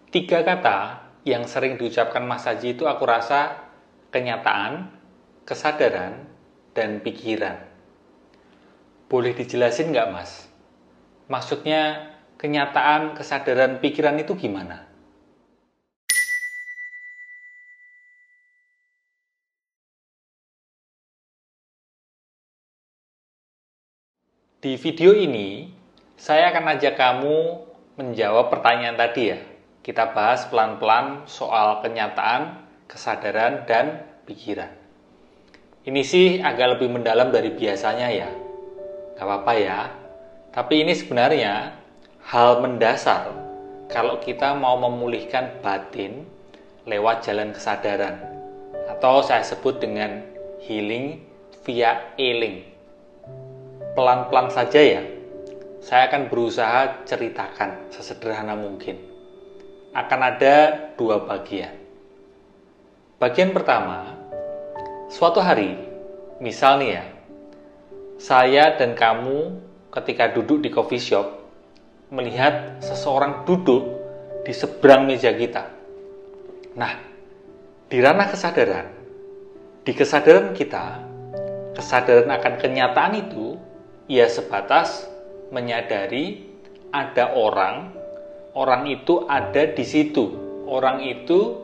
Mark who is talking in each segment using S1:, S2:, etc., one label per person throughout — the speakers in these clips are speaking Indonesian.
S1: Tiga kata yang sering diucapkan Mas Haji itu aku rasa kenyataan, kesadaran, dan pikiran. Boleh dijelasin nggak Mas? Maksudnya kenyataan, kesadaran, pikiran itu gimana? Di video ini, saya akan ajak kamu menjawab pertanyaan tadi ya. Kita bahas pelan-pelan soal kenyataan, kesadaran, dan pikiran. Ini sih agak lebih mendalam dari biasanya ya. Gak apa-apa ya. Tapi ini sebenarnya hal mendasar kalau kita mau memulihkan batin lewat jalan kesadaran. Atau saya sebut dengan healing via healing. Pelan-pelan saja ya. Saya akan berusaha ceritakan sesederhana mungkin. Akan ada dua bagian. Bagian pertama, suatu hari, misal nih ya, saya dan kamu ketika duduk di coffee shop, melihat seseorang duduk di seberang meja kita. Nah, di ranah kesadaran, di kesadaran kita, kesadaran akan kenyataan itu, ia sebatas menyadari ada orang itu ada di situ, orang itu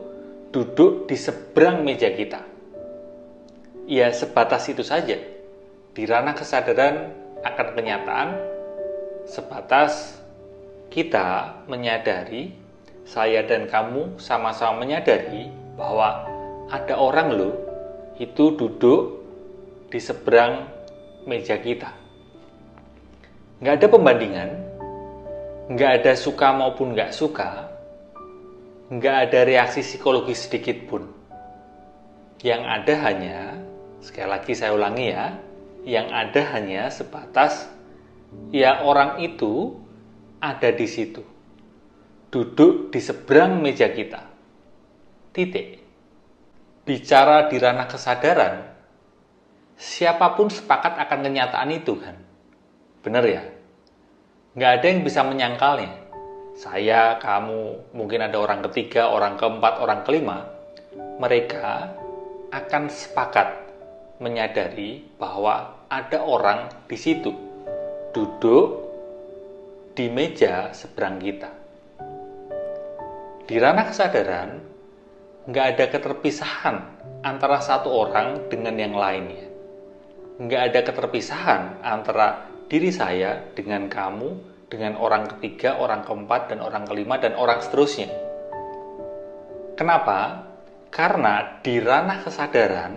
S1: duduk di seberang meja kita. Ya sebatas itu saja. Di ranah kesadaran akan kenyataan, sebatas kita menyadari, saya dan kamu sama-sama menyadari bahwa ada orang loh itu duduk di seberang meja kita. Nggak ada pembandingan, nggak ada suka maupun nggak suka, nggak ada reaksi psikologis sedikit pun. Yang ada hanya, sekali lagi saya ulangi ya, yang ada hanya sebatas, ya orang itu ada di situ, duduk di seberang meja kita. Titik. Bicara di ranah kesadaran, siapapun sepakat akan kenyataan itu kan? Benar ya? Nggak ada yang bisa menyangkalnya. Saya, kamu, mungkin ada orang ketiga, orang keempat, orang kelima. Mereka akan sepakat menyadari bahwa ada orang di situ, duduk di meja seberang kita. Di ranah kesadaran, nggak ada keterpisahan antara satu orang dengan yang lainnya. Nggak ada keterpisahan antara diri saya dengan kamu, dengan orang ketiga, orang keempat, dan orang kelima, dan orang seterusnya. Kenapa? Karena di ranah kesadaran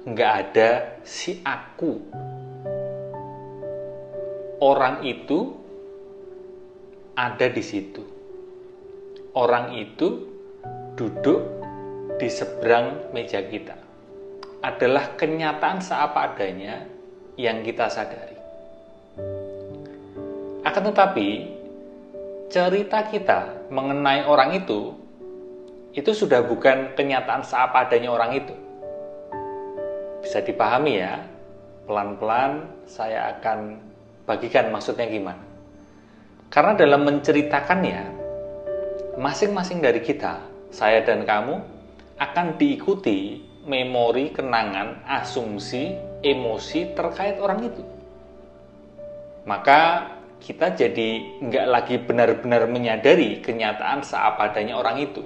S1: nggak ada si aku. Orang itu ada di situ. Orang itu duduk di seberang meja kita. Adalah kenyataan seapa adanya yang kita sadari. Akan tetapi, cerita kita mengenai orang itu sudah bukan kenyataan seapa adanya orang itu. Bisa dipahami ya, pelan-pelan saya akan bagikan maksudnya gimana. Karena dalam menceritakannya, masing-masing dari kita, saya dan kamu, akan diikuti memori, kenangan, asumsi, emosi terkait orang itu. Maka kita jadi nggak lagi benar-benar menyadari kenyataan seapa adanya orang itu.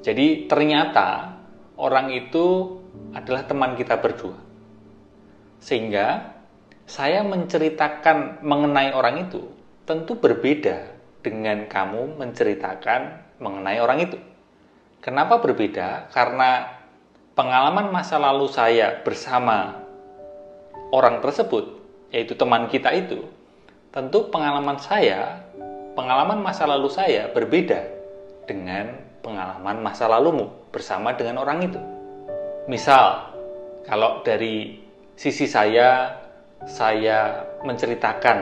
S1: Jadi ternyata orang itu adalah teman kita berdua. Sehingga saya menceritakan mengenai orang itu tentu berbeda dengan kamu menceritakan mengenai orang itu. Kenapa berbeda? Karena pengalaman masa lalu saya bersama orang tersebut, yaitu teman kita itu, tentu pengalaman masa lalu saya berbeda dengan pengalaman masa lalumu bersama dengan orang itu. Misal, kalau dari sisi saya menceritakan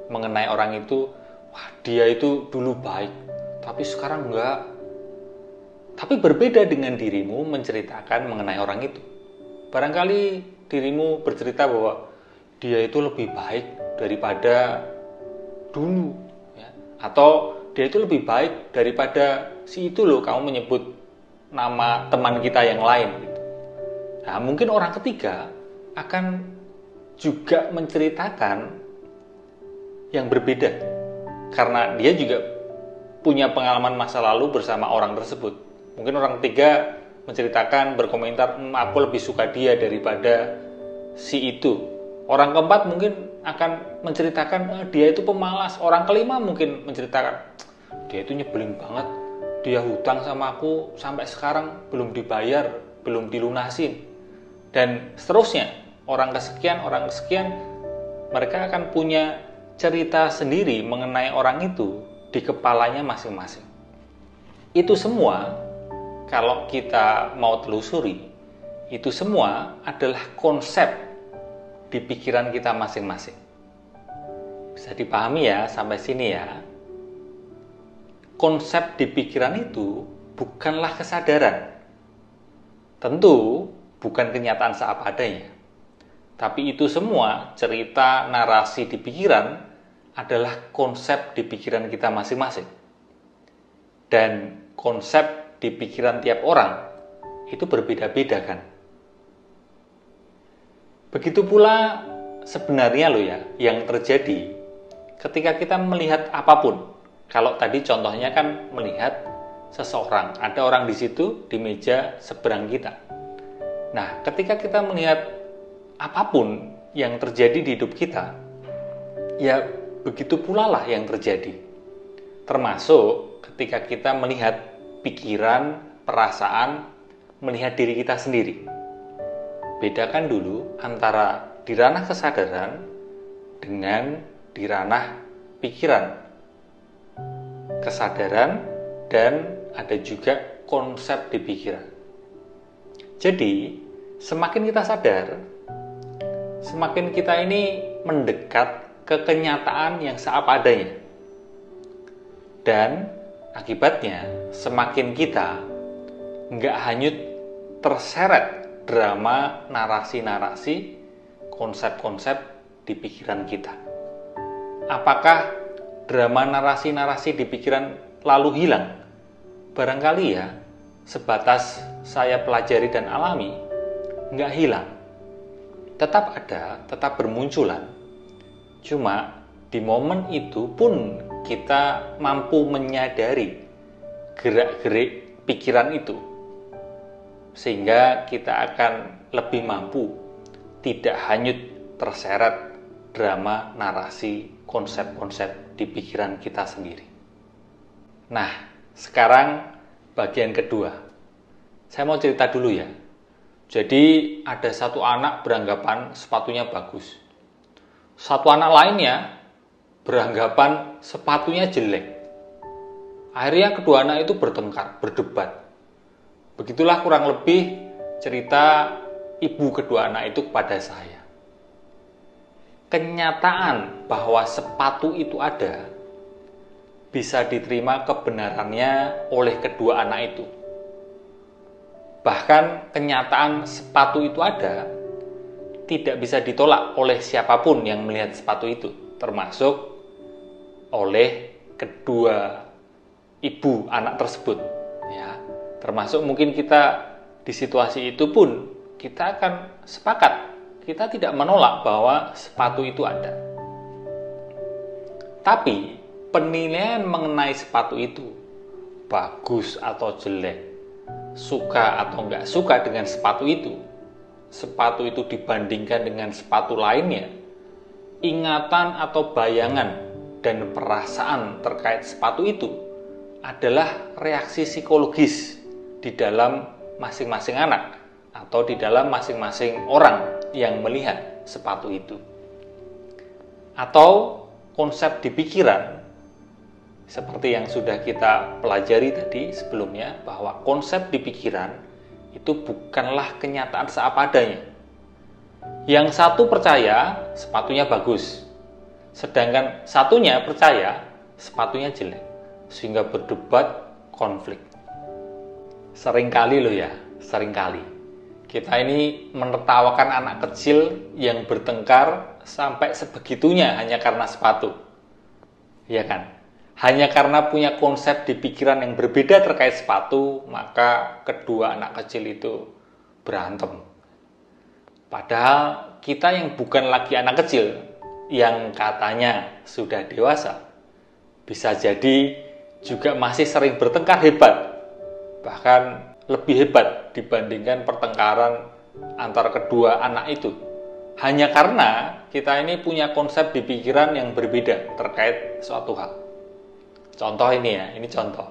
S1: mengenai orang itu, wah dia itu dulu baik, tapi sekarang enggak. Tapi berbeda dengan dirimu menceritakan mengenai orang itu. Barangkali dirimu bercerita bahwa dia itu lebih baik daripada dulu, ya. Atau dia itu lebih baik daripada si itu loh, kamu menyebut nama teman kita yang lain gitu. Nah, mungkin orang ketiga akan juga menceritakan yang berbeda karena dia juga punya pengalaman masa lalu bersama orang tersebut. Mungkin orang ketiga menceritakan, berkomentar, aku lebih suka dia daripada si itu. Orang keempat mungkin akan menceritakan, dia itu pemalas. Orang kelima mungkin menceritakan, dia itu nyebelin banget, dia hutang sama aku sampai sekarang belum dibayar, belum dilunasin, dan seterusnya. Orang kesekian, mereka akan punya cerita sendiri mengenai orang itu di kepalanya masing-masing. Itu semua, kalau kita mau telusuri, itu semua adalah konsep di pikiran kita masing-masing. Bisa dipahami ya sampai sini ya. Konsep di pikiran itu bukanlah kesadaran. Tentu bukan kenyataan seapa adanya. Tapi itu semua cerita, narasi di pikiran adalah konsep di pikiran kita masing-masing. Dan konsep di pikiran tiap orang itu berbeda-beda kan. Begitu pula sebenarnya loh ya yang terjadi ketika kita melihat apapun. Kalau tadi contohnya kan melihat seseorang, ada orang di situ di meja seberang kita. Nah, ketika kita melihat apapun yang terjadi di hidup kita, ya begitu pula lah yang terjadi. Termasuk ketika kita melihat pikiran, perasaan, melihat diri kita sendiri. Bedakan dulu antara di ranah kesadaran dengan di ranah pikiran. Kesadaran dan ada juga konsep di pikiran. Jadi, semakin kita sadar, semakin kita ini mendekat ke kenyataan yang seapa adanya. Dan akibatnya semakin kita nggak hanyut terseret drama, narasi-narasi, konsep-konsep di pikiran kita. Apakah drama, narasi-narasi di pikiran lalu hilang? Barangkali ya, sebatas saya pelajari dan alami, nggak hilang. Tetap ada, tetap bermunculan. Cuma di momen itu pun kita mampu menyadari gerak-gerik pikiran itu. Sehingga kita akan lebih mampu tidak hanyut terseret drama, narasi, konsep-konsep di pikiran kita sendiri. Nah, sekarang bagian kedua. Saya mau cerita dulu ya. Jadi ada satu anak beranggapan sepatunya bagus. Satu anak lainnya beranggapan sepatunya jelek. Akhirnya kedua anak itu bertengkar, berdebat. Begitulah kurang lebih cerita ibu kedua anak itu kepada saya. Kenyataan bahwa sepatu itu ada bisa diterima kebenarannya oleh kedua anak itu. Bahkan kenyataan sepatu itu ada tidak bisa ditolak oleh siapapun yang melihat sepatu itu, termasuk oleh kedua ibu anak tersebut. Ya, termasuk mungkin kita di situasi itu pun kita akan sepakat, kita tidak menolak bahwa sepatu itu ada. Tapi penilaian mengenai sepatu itu bagus atau jelek, suka atau enggak suka dengan sepatu itu dibandingkan dengan sepatu lainnya, ingatan atau bayangan dan perasaan terkait sepatu itu adalah reaksi psikologis di dalam masing-masing anak atau di dalam masing-masing orang yang melihat sepatu itu. Atau konsep di pikiran, seperti yang sudah kita pelajari tadi sebelumnya, bahwa konsep di pikiran itu bukanlah kenyataan seapa adanya. Yang satu percaya sepatunya bagus, sedangkan satunya percaya sepatunya jelek, sehingga berdebat, konflik. Seringkali loh ya, seringkali kita ini menertawakan anak kecil yang bertengkar sampai sebegitunya hanya karena sepatu. Ya kan? Hanya karena punya konsep di pikiran yang berbeda terkait sepatu, maka kedua anak kecil itu berantem. Padahal kita yang bukan lagi anak kecil, yang katanya sudah dewasa, bisa jadi juga masih sering bertengkar hebat. Bahkan lebih hebat dibandingkan pertengkaran antar kedua anak itu. Hanya karena kita ini punya konsep di pikiran yang berbeda terkait suatu hal. Contoh ini ya, ini contoh.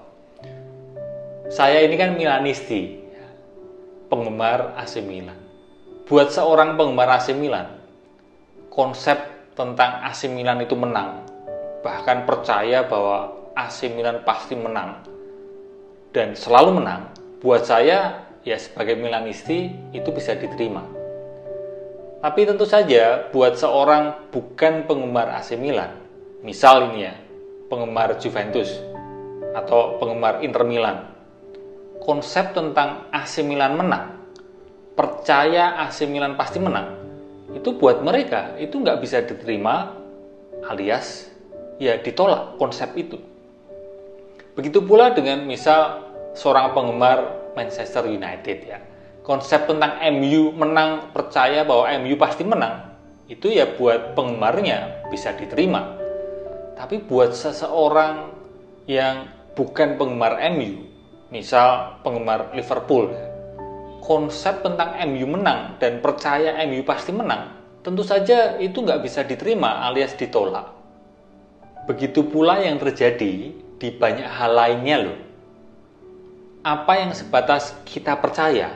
S1: Saya ini kan Milanisti, penggemar AC Milan. Buat seorang penggemar AC Milan, konsep tentang AC Milan itu menang. Bahkan percaya bahwa AC Milan pasti menang. Dan selalu menang. Buat saya, ya sebagai Milanisti, itu bisa diterima. Tapi tentu saja, buat seorang bukan penggemar AC Milan, misal ini ya, penggemar Juventus atau penggemar Inter Milan, konsep tentang AC Milan menang, percaya AC Milan pasti menang, itu buat mereka itu nggak bisa diterima, alias ya ditolak konsep itu. Begitu pula dengan misal seorang penggemar Manchester United ya, konsep tentang MU menang, percaya bahwa MU pasti menang, itu ya buat penggemarnya bisa diterima. Tapi buat seseorang yang bukan penggemar MU, misal penggemar Liverpool, konsep tentang MU menang dan percaya MU pasti menang, tentu saja itu nggak bisa diterima alias ditolak. Begitu pula yang terjadi di banyak hal lainnya loh. Apa yang sebatas kita percaya,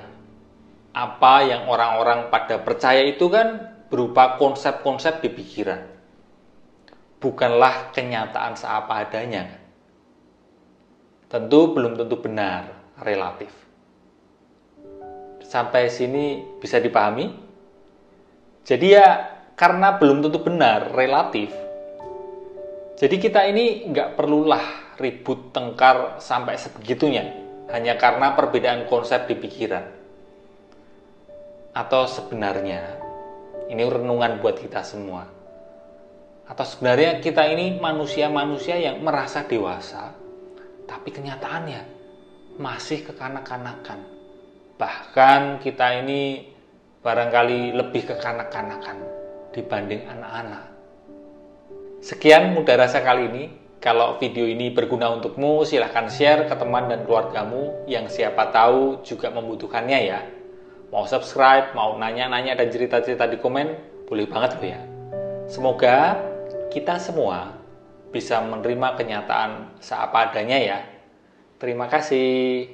S1: apa yang orang-orang pada percaya itu kan berupa konsep-konsep di pikiran. Bukanlah kenyataan seapa adanya. Tentu belum tentu benar, relatif. Sampai sini bisa dipahami? Jadi ya karena belum tentu benar, relatif. Jadi kita ini nggak perlulah ribut tengkar sampai sebegitunya, hanya karena perbedaan konsep di pikiran. Atau sebenarnya, ini renungan buat kita semua. Atau sebenarnya kita ini manusia-manusia yang merasa dewasa, tapi kenyataannya masih kekanak-kanakan. Bahkan kita ini barangkali lebih kekanak-kanakan dibanding anak-anak. Sekian Muda Rasa kali ini. Kalau video ini berguna untukmu, silahkan share ke teman dan keluargamu yang siapa tahu juga membutuhkannya ya. Mau subscribe, mau nanya-nanya dan cerita-cerita di komen, boleh banget loh ya. Semoga kita semua bisa menerima kenyataan seapa adanya ya. Terima kasih.